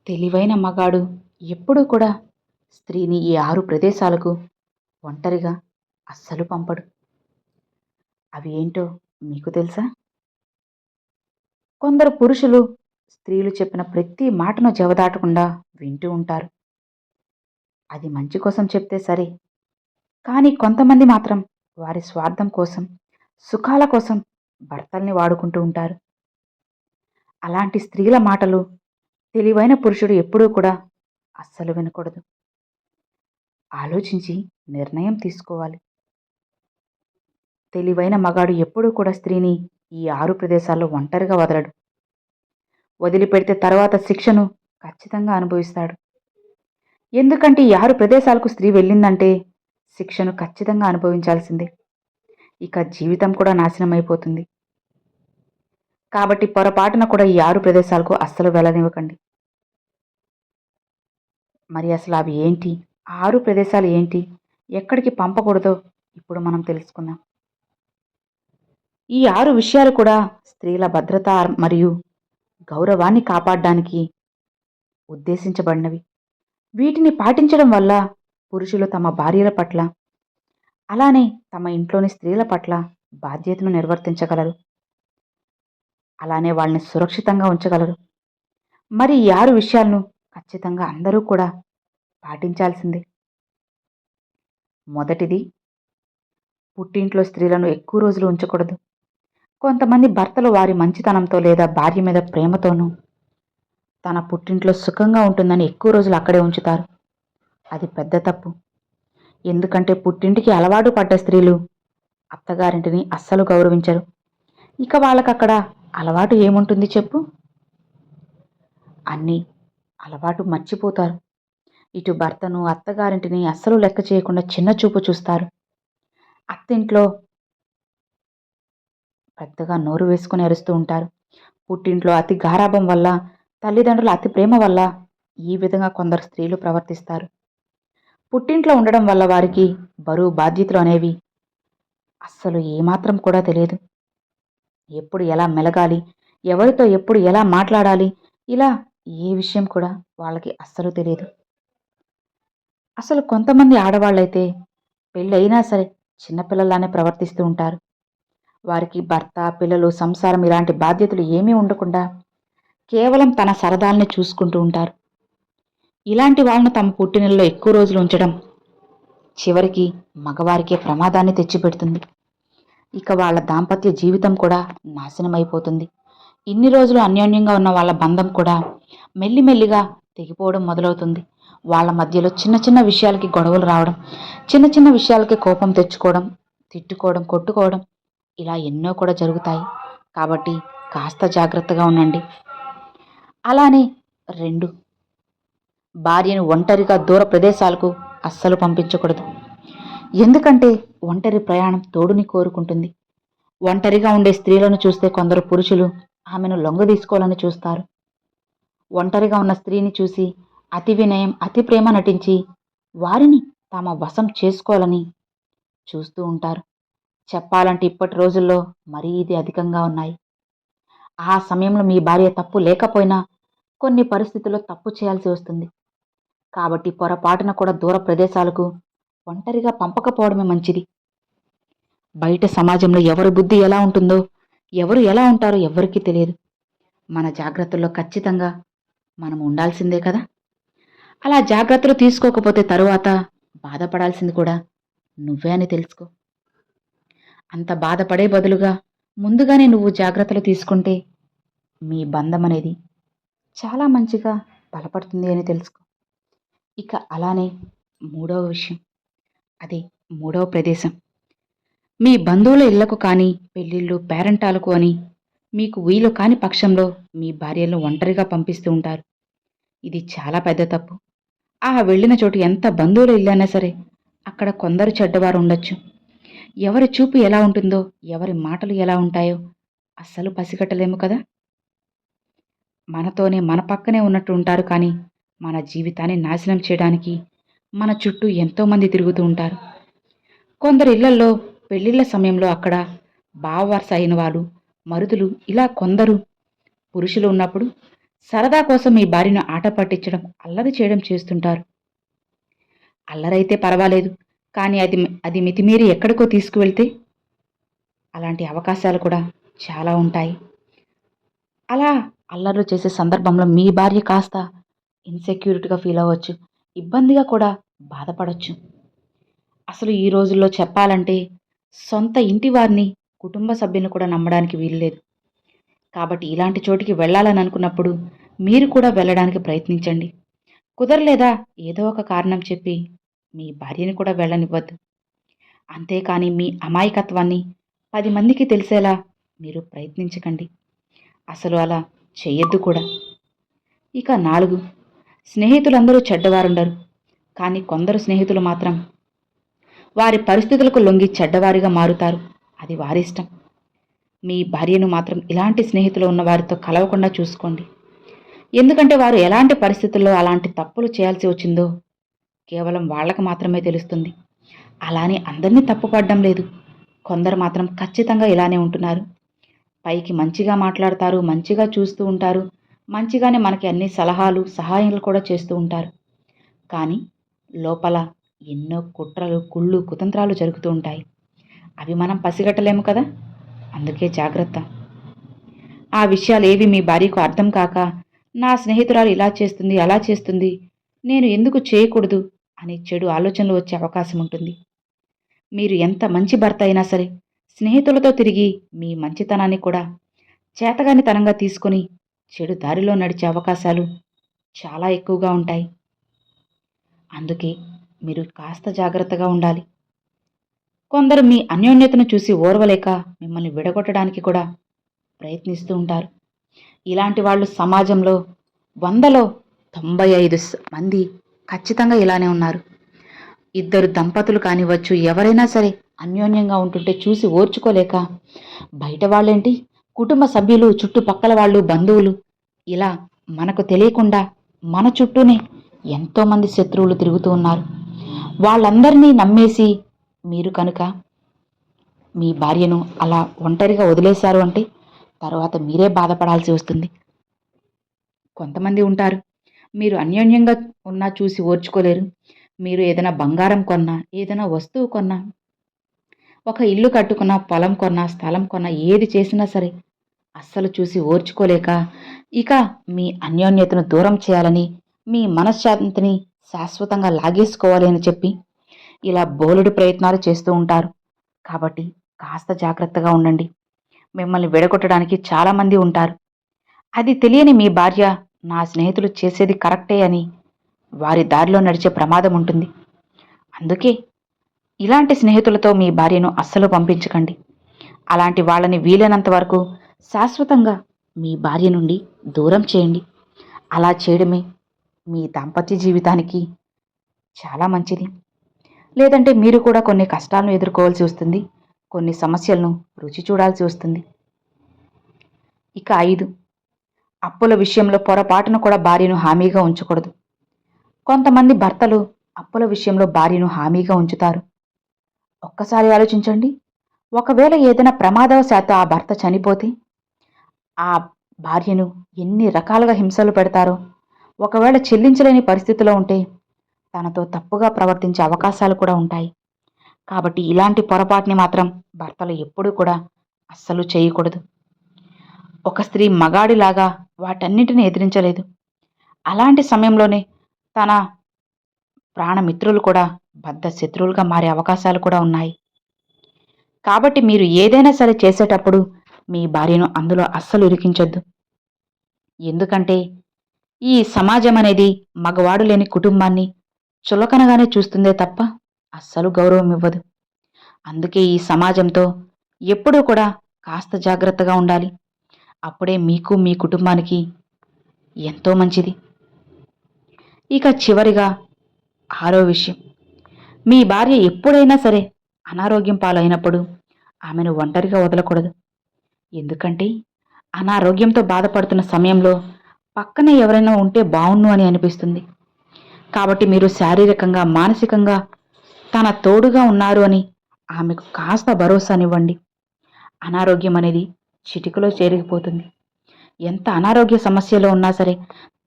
తెలివైన మగాడు ఎప్పుడూ కూడా స్త్రీని ఈ 6 ప్రదేశాలకు ఒంటరిగా అస్సలు పంపడు. అవి ఏంటో మీకు తెలుసా? కొందరు పురుషులు స్త్రీలు చెప్పిన ప్రతి మాటను జవదాటకుండా వింటూ ఉంటారు. అది మంచి కోసం చెప్తే సరే. కానీ కొంతమంది మాత్రం వారి స్వార్థం కోసం, సుఖాల కోసం భర్తల్ని వాడుకుంటూ ఉంటారు. అలాంటి స్త్రీల మాటలు తెలివైన పురుషుడు ఎప్పుడూ కూడా అస్సలు వినకూడదు. ఆలోచించి నిర్ణయం తీసుకోవాలి. తెలివైన మగాడు ఎప్పుడూ కూడా స్త్రీని ఈ 6 ప్రదేశాల్లో ఒంటరిగా వదలడు. వదిలిపెడితే తర్వాత శిక్షను ఖచ్చితంగా అనుభవిస్తాడు. ఎందుకంటే ఈ 6 ప్రదేశాలకు స్త్రీ వెళ్ళిందంటే శిక్షను ఖచ్చితంగా అనుభవించాల్సిందే. ఇక జీవితం కూడా నాశనమైపోతుంది. కాబట్టి పొరపాటున కూడా ఈ 6 ప్రదేశాలకు అస్సలు వెళ్ళనివ్వకండి. మరి అసలు అవి ఏంటి? ఆ 6 ప్రదేశాలు ఏంటి? ఎక్కడికి పంపకూడదో ఇప్పుడు మనం తెలుసుకుందాం. ఈ 6 విషయాలు కూడా స్త్రీల భద్రత మరియు గౌరవాన్ని కాపాడడానికి ఉద్దేశించబడినవి. వీటిని పాటించడం వల్ల పురుషులు తమ భార్యల పట్ల, అలానే తమ ఇంట్లోని స్త్రీల పట్ల బాధ్యతను నిర్వర్తించగలరు. అలానే వాళ్ళని సురక్షితంగా ఉంచగలరు. మరి ఈ 6 విషయాలను ఖచ్చితంగా అందరూ కూడా పాటించాల్సిందే. మొదటిది, పుట్టింట్లో స్త్రీలను ఎక్కువ రోజులు ఉంచకూడదు. కొంతమంది భర్తలు వారి మంచితనంతో లేదా భార్య మీద ప్రేమతోనూ తన పుట్టింట్లో సుఖంగా ఉంటుందని ఎక్కువ రోజులు అక్కడే ఉంచుతారు. అది పెద్ద తప్పు. ఎందుకంటే పుట్టింటికి అలవాటు పడ్డ స్త్రీలు అత్తగారింటిని అస్సలు గౌరవించరు. ఇక వాళ్ళకక్కడ అలవాటు ఏముంటుంది చెప్పు? అన్నీ అలవాటు మర్చిపోతారు. ఇటు భర్తను, అత్తగారింటిని అస్సలు లెక్క చేయకుండా చిన్న చూపు చూస్తారు. అత్తింట్లో పెద్దగా నోరు వేసుకుని అరుస్తూ ఉంటారు. పుట్టింట్లో అతి గారాబం వల్ల, తల్లిదండ్రుల అతి ప్రేమ వల్ల ఈ విధంగా కొందరు స్త్రీలు ప్రవర్తిస్తారు. పుట్టింట్లో ఉండడం వల్ల వారికి బరువు బాధ్యతలు అనేవి అస్సలు ఏమాత్రం కూడా తెలియదు. ఎప్పుడు ఎలా మెలగాలి, ఎవరితో ఎప్పుడు ఎలా మాట్లాడాలి, ఇలా ఏ విషయం కూడా వాళ్ళకి అస్సలు తెలియదు. అసలు కొంతమంది ఆడవాళ్ళైతే పెళ్ళైనా సరే చిన్నపిల్లలానే ప్రవర్తిస్తూ ఉంటారు. వారికి భర్త, పిల్లలు, సంసారం ఇలాంటి బాధ్యతలు ఏమీ ఉండకుండా కేవలం తన సరదాల్ని చూసుకుంటూ ఉంటారు. ఇలాంటి వాళ్ళను తమ పుట్టినల్లో ఎక్కువ రోజులు ఉంచడం చివరికి మగవారికే ప్రమాదాన్ని తెచ్చిపెడుతుంది. ఇక వాళ్ళ దాంపత్య జీవితం కూడా నాశనమైపోతుంది. ఇన్ని రోజులు అన్యోన్యంగా ఉన్న వాళ్ళ బంధం కూడా మెల్లిమెల్లిగా తెగిపోవడం మొదలవుతుంది. వాళ్ళ మధ్యలో చిన్న చిన్న విషయాలకి గొడవలు రావడం, చిన్న చిన్న విషయాలకి కోపం తెచ్చుకోవడం, తిట్టుకోవడం, కొట్టుకోవడం, ఇలా ఎన్నో కూడా జరుగుతాయి. కాబట్టి కాస్త జాగ్రత్తగా ఉండండి. అలానే 2, భార్యను ఒంటరిగా దూర ప్రదేశాలకు అస్సలు పంపించకూడదు. ఎందుకంటే ఒంటరి ప్రయాణం తోడుని కోరుకుంటుంది. ఒంటరిగా ఉండే స్త్రీలను చూస్తే కొందరు పురుషులు ఆమెను లొంగదీసుకోవాలని చూస్తారు. ఒంటరిగా ఉన్న స్త్రీని చూసి అతి వినయం, అతి ప్రేమ నటించి వారిని తమ వశం చేసుకోవాలని చూస్తూ ఉంటారు. చెప్పాలంటే ఇప్పటి రోజుల్లో మరీ ఇది అధికంగా ఉన్నాయి. ఆ సమయంలో మీ భార్య తప్పు లేకపోయినా కొన్ని పరిస్థితుల్లో తప్పు చేయాల్సి వస్తుంది. కాబట్టి పొరపాటున కూడా దూర ప్రదేశాలకు ఒంటరిగా పంపకపోవడమే మంచిది. బయట సమాజంలో ఎవరి బుద్ధి ఎలా ఉంటుందో, ఎవరు ఎలా ఉంటారో ఎవ్వరికీ తెలియదు. మన జాగ్రత్తల్లో ఖచ్చితంగా మనం ఉండాల్సిందే కదా. అలా జాగ్రత్తలు తీసుకోకపోతే తరువాత బాధపడాల్సింది కూడా నువ్వే అని తెలుసుకో. అంత బాధపడే బదులుగా ముందుగానే నువ్వు జాగ్రత్తలు తీసుకుంటే మీ బంధం అనేది చాలా మంచిగా బలపడుతుంది అని తెలుసుకో. ఇక అలానే 3వ విషయం, అదే 3వ ప్రదేశం, మీ బంధువుల ఇళ్లకు కానీ, పెళ్ళిళ్ళు, పేరంటాలకు అని మీకు వీలు కాని పక్షంలో మీ భార్యలను ఒంటరిగా పంపిస్తూ ఉంటారు. ఇది చాలా పెద్ద తప్పు. ఆ వెళ్ళిన చోటు ఎంత బంధువుల ఇల్లు అయినా సరే అక్కడ కొందరు చెడ్డవారు ఉండొచ్చు. ఎవరి చూపు ఎలా ఉంటుందో, ఎవరి మాటలు ఎలా ఉంటాయో అస్సలు పసిగట్టలేము కదా. మనతోనే మన పక్కనే ఉన్నట్టు ఉంటారు, కానీ మన జీవితాన్ని నాశనం చేయడానికి మన చుట్టూ ఎంతోమంది తిరుగుతూ ఉంటారు. కొందరు ఇళ్లల్లో పెళ్లిళ్ల సమయంలో అక్కడ బావవరస అయిన వాళ్ళు, మరుదులు, ఇలా కొందరు పురుషులు ఉన్నప్పుడు సరదా కోసం మీ భార్యను ఆట పట్టించడం, అల్లరి చేయడం చేస్తుంటారు. అల్లరైతే పర్వాలేదు, కానీ అది మితిమీరి ఎక్కడికో తీసుకువెళ్తే అలాంటి అవకాశాలు కూడా చాలా ఉంటాయి. అలా అల్లర్లు చేసే సందర్భంలో మీ భార్య కాస్త ఇన్‌సెక్యూరిటీగా ఫీల్ అవ్వచ్చు. ఇబ్బందిగా కూడా బాధపడొచ్చు. అసలు ఈ రోజుల్లో చెప్పాలంటే సొంత ఇంటి వారిని, కుటుంబ సభ్యులను కూడా నమ్మడానికి వీల్లేదు. కాబట్టి ఇలాంటి చోటికి వెళ్ళాలని అనుకున్నప్పుడు మీరు కూడా వెళ్ళడానికి ప్రయత్నించండి. కుదరలేదా ఏదో ఒక కారణం చెప్పి మీ భార్యని కూడా వెళ్ళనివ్వద్దు. అంతేకాని మీ అమాయకత్వాన్ని 10 మందికి తెలిసేలా మీరు ప్రయత్నించకండి. అసలు అలా చెయ్యొద్దు కూడా. ఇక 4, స్నేహితులందరూ చెడ్డవారుండరు. కానీ కొందరు స్నేహితులు మాత్రం వారి పరిస్థితులకు లొంగి చెడ్డవారిగా మారుతారు. అది వారిష్టం. మీ భార్యను మాత్రం ఇలాంటి స్నేహితులు ఉన్న వారితో కలవకుండా చూసుకోండి. ఎందుకంటే వారు ఎలాంటి పరిస్థితుల్లో అలాంటి తప్పులు చేయాల్సి వచ్చిందో కేవలం వాళ్ళకు మాత్రమే తెలుస్తుంది. అలానే అందరినీ తప్పుపడడం లేదు. కొందరు మాత్రం ఖచ్చితంగా ఇలానే ఉంటున్నారు. పైకి మంచిగా మాట్లాడతారు, మంచిగా చూస్తూ ఉంటారు, మంచిగానే మనకి అన్ని సలహాలు, సహాయాలు కూడా చేస్తూ ఉంటారు. కానీ లోపల ఎన్నో కుట్రలు, కుళ్ళు, కుతంత్రాలు జరుగుతూ ఉంటాయి. అవి మనం పసిగట్టలేము కదా! అందుకే జాగ్రత్త. ఆ విషయాలేవి మీ భార్యకు అర్థం కాక, నా స్నేహితురాలు ఇలా చేస్తుంది, అలా చేస్తుంది, నేను ఎందుకు చేయకూడదు అనే చెడు ఆలోచనలు వచ్చే అవకాశం ఉంటుంది. మీరు ఎంత మంచి భర్త అయినా సరే, స్నేహితులతో తిరిగి మీ మంచితనాన్ని కూడా చేతగానితనంగా తీసుకొని చెడు దారిలో నడిచే అవకాశాలు చాలా ఎక్కువగా ఉంటాయి. అందుకే మీరు కాస్త జాగ్రత్తగా ఉండాలి. కొందరు మీ అన్యోన్యతను చూసి ఓర్వలేక మిమ్మల్ని విడగొట్టడానికి కూడా ప్రయత్నిస్తూ ఉంటారు. ఇలాంటి వాళ్ళు సమాజంలో 100లో 95 మంది ఖచ్చితంగా ఇలానే ఉన్నారు. ఇద్దరు దంపతులు కానివ్వచ్చు, ఎవరైనా సరే అన్యోన్యంగా ఉంటుంటే చూసి ఓర్చుకోలేక బయట వాళ్ళేంటి, కుటుంబ సభ్యులు, చుట్టుపక్కల వాళ్ళు, బంధువులు ఇలా మనకు తెలియకుండా మన చుట్టూనే ఎంతోమంది శత్రువులు తిరుగుతూ ఉన్నారు. వాళ్ళందరినీ నమ్మేసి మీరు కనుక మీ భార్యను అలా ఒంటరిగా వదిలేశారు అంటే తర్వాత మీరే బాధపడాల్సి వస్తుంది. కొంతమంది ఉంటారు, మీరు అన్యోన్యంగా ఉన్నా చూసి ఓర్చుకోలేరు. మీరు ఏదైనా బంగారం కొన్నా, ఏదైనా వస్తువు కొన్నా, ఒక ఇల్లు కట్టుకున్నా, పొలం కొన్నా, స్థలం కొన్నా, ఏది చేసినా సరే అస్సలు చూసి ఓర్చుకోలేక ఇక మీ అన్యోన్యతను దూరం చేయాలని, మీ మనశ్శాంతిని శాశ్వతంగా లాగేసుకోవాలి అని చెప్పి ఇలా బోలెడు ప్రయత్నాలు చేస్తూ ఉంటారు. కాబట్టి కాస్త జాగ్రత్తగా ఉండండి. మిమ్మల్ని విడగొట్టడానికి చాలామంది ఉంటారు. అది తెలియని మీ భార్య నా స్నేహితులు చేసేది కరెక్టే అని వారి దారిలో నడిచే ప్రమాదం ఉంటుంది. అందుకే ఇలాంటి స్నేహితులతో మీ భార్యను అస్సలు పంపించకండి. అలాంటి వాళ్ళని వీలైనంత వరకు శాశ్వతంగా మీ భార్య నుండి దూరం చేయండి. అలా చేయడమే మీ దాంపత్య జీవితానికి చాలా మంచిది. లేదంటే మీరు కూడా కొన్ని కష్టాలను ఎదుర్కోవాల్సి వస్తుంది. కొన్ని సమస్యలను రుచి చూడాల్సి వస్తుంది. ఇక 5, అప్పుల విషయంలో పొరపాటున కూడా భార్యను హామీగా ఉంచకూడదు. కొంతమంది భర్తలు అప్పుల విషయంలో భార్యను హామీగా ఉంచుతారు. ఒక్కసారి ఆలోచించండి. ఒకవేళ ఏదైనా ప్రమాదవశాత్తు ఆ భర్త చనిపోతే ఆ భార్యను ఎన్ని రకాలుగా హింసలు పెడతారో. ఒకవేళ చెల్లించలేని పరిస్థితిలో ఉంటే తనతో తప్పుగా ప్రవర్తించే అవకాశాలు కూడా ఉంటాయి. కాబట్టి ఇలాంటి పొరపాటుని మాత్రం భర్తలు ఎప్పుడూ కూడా అస్సలు చేయకూడదు. ఒక స్త్రీ మగాడిలాగా వాటన్నిటిని ఎదిరించలేదు. అలాంటి సమయంలోనే తన ప్రాణమిత్రులు కూడా బద్ధ శత్రువులుగా మారే అవకాశాలు కూడా ఉన్నాయి. కాబట్టి మీరు ఏదైనా సరే చేసేటప్పుడు మీ భార్యను అందులో అస్సలు ఇరికించొద్దు. ఎందుకంటే ఈ సమాజం అనేది మగవాడు లేని కుటుంబాన్ని చులకనగానే చూస్తుందే తప్ప అస్సలు గౌరవం ఇవ్వదు. అందుకే ఈ సమాజంతో ఎప్పుడూ కూడా కాస్త జాగ్రత్తగా ఉండాలి. అప్పుడే మీకు, మీ కుటుంబానికి ఎంతో మంచిది. ఇక చివరిగా 6వ విషయం, మీ భార్య ఎప్పుడైనా సరే అనారోగ్యం పాలైనప్పుడు ఆమెను ఒంటరిగా వదలకూడదు. ఎందుకంటే అనారోగ్యంతో బాధపడుతున్న సమయంలో పక్కనే ఎవరైనా ఉంటే బావుణ్ణు అని అనిపిస్తుంది. కాబట్టి మీరు శారీరకంగా, మానసికంగా తన తోడుగా ఉన్నారు అని ఆమెకు కాస్త భరోసానివ్వండి. అనారోగ్యం అనేది చిటికలో చేరిగిపోతుంది. ఎంత అనారోగ్య సమస్యలో ఉన్నా సరే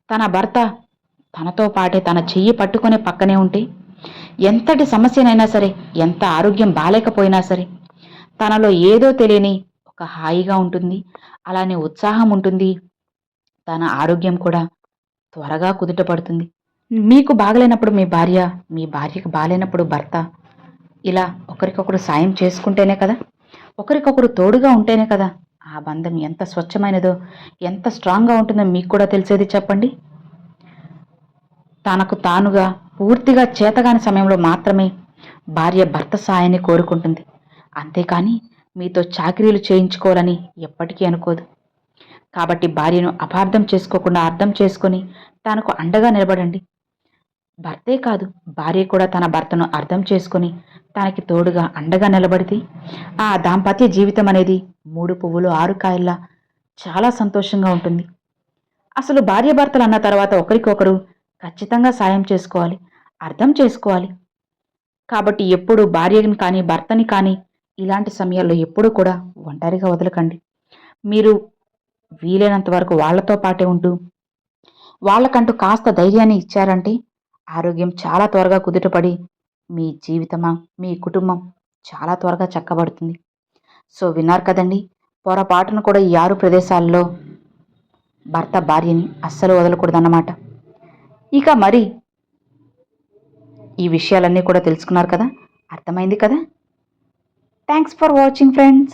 తన భర్త తనతో పాటే తన చెయ్యి పట్టుకునే పక్కనే ఉంటే, ఎంతటి సమస్యనైనా సరే, ఎంత ఆరోగ్యం బాలేకపోయినా సరే, తనలో ఏదో తెలియని ఒక హాయిగా ఉంటుంది. అలానే ఉత్సాహం ఉంటుంది. తన ఆరోగ్యం కూడా త్వరగా కుదుట పడుతుంది. మీకు బాగలేనప్పుడు మీ భార్య, మీ భార్యకు బాలేనప్పుడు భర్త, ఇలా ఒకరికొకరు సాయం చేసుకుంటేనే కదా, ఒకరికొకరు తోడుగా ఉంటేనే కదా ఆ బంధం ఎంత స్వచ్ఛమైనదో, ఎంత స్ట్రాంగ్గా ఉంటుందో మీకు కూడా తెలిసేది చెప్పండి. తనకు తానుగా పూర్తిగా చేతగాని సమయంలో మాత్రమే భార్య భర్త సాయాన్ని కోరుకుంటుంది. అంతేకాని మీతో చాకిరీలు చేయించుకోవాలని ఎప్పటికీ అనుకోదు. కాబట్టి భార్యను అపార్థం చేసుకోకుండా అర్థం చేసుకొని తనకు అండగా నిలబడండి. భర్తే కాదు, భార్య కూడా తన భర్తను అర్థం చేసుకొని తనకి తోడుగా అండగా నిలబడితే ఆ దాంపత్య జీవితం అనేది 3 పువ్వులు 6 కాయల్లా చాలా సంతోషంగా ఉంటుంది. అసలు భార్యాభర్తలు అన్న తర్వాత ఒకరికొకరు ఖచ్చితంగా సాయం చేసుకోవాలి, అర్థం చేసుకోవాలి. కాబట్టి ఎప్పుడు భార్యని కానీ భర్తని కానీ ఇలాంటి సమయాల్లో ఎప్పుడూ కూడా ఒంటరిగా వదలకండి. మీరు వీలైనంత వరకు వాళ్ళతో పాటే ఉంటూ వాళ్ళకంటూ కాస్త ధైర్యాన్ని ఇచ్చారంటే ఆరోగ్యం చాలా త్వరగా కుదుటపడి మీ జీవితమా, మీ కుటుంబం చాలా త్వరగా చక్కబడుతుంది. సో విన్నారు కదండి, పొరపాటును కూడా ఈ 6 ప్రదేశాల్లో భర్త భార్యని అస్సలు వదలకూడదన్నమాట. ఇక మరి ఈ విషయాలన్నీ కూడా తెలుసుకున్నారు కదా, అర్థమైంది కదా. Thanks for watching friends.